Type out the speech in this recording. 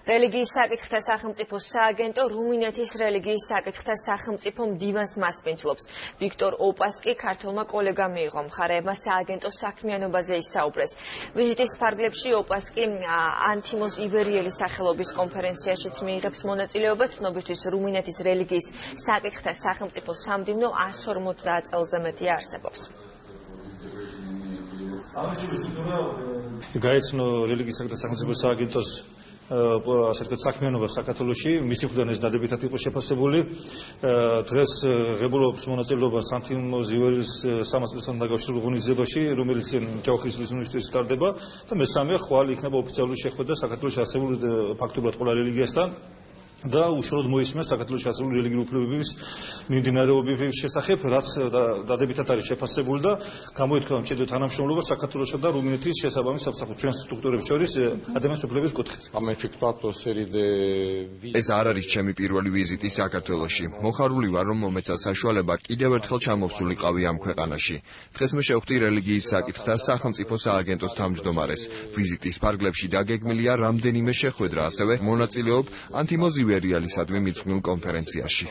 რელიგიის საკითხთა სახელმწიფო სააგენტო რუმინეთის რელიგიის საკითხთა სახელმწიფო მდივანს მასპინძლობს. ვიქტორ ოპასკი ქართველმა კოლეგამ მიიღო, მხარეებმა სააგენტოს საქმიანობაზე ისაუბრეს. ვიზიტის ფარგლებში ოპასკი ანთიმოზ ივერიელის სახელობის კონფერენციაშიც მიიღებს მონაწილეობას. ცნობისთვის რუმინეთის რელიგიის საკითხთა სახელმწიფო სამდივნო 150 წელზე მეტია არსებობს. გაეცნო რელიგიის საკითხთა სახელმწიფო სააგენტოს ასე ვთქვათ საქმიანობა საქართველოში, მისი მხრიდან ეს დადებითად იყო შეფასებული. დღეს ღებულობს მონაწილეობას ანთიმოზ ივერიელის 300 წლთან დაკავშირებულ ღონისძიებაში, რომელიც ჯავახიშვილის უნივერსიტეტში ტარდება და მესამე ხვალ იქნება ოფიციალური შეხვედრა საქართველოში არსებულ ფაქტობრივად ყველა რელიგიასთან და უშუალოდ მოისმენს საქართველოში არსებული რელიგიური უფლებების მიმდინარეობების შესახებ, რაც დადებითად არის შეფასებული და გამოითქვა მჭიდრო თანამშრომლობა საქართველოსა და რუმინეთის შესაბამის სამსახურს ჩვენ სტრუქტურებს შორის ადამიანის უფლებების კუთხით. ეს არ არის ჩემი პირველი ვიზიტი საქართველოში. მოხარული ვარ, რომ მომეცა საშუალება კიდევ ერთხელ ჩამოვსულიყავი ამ ქვეყანაში. დღეს მე შევხვდი რელიგიის საკითხთა სახელმწიფო სააგენტოს თავმჯდომარეს. ვიზიტის ფარგლებში დაგეგმილია რამდენიმე შეხვედრა, ასევე მონაწილეობ ანთიმოზ ივერიელისადმი მიძღვნილ კონფერენციაში.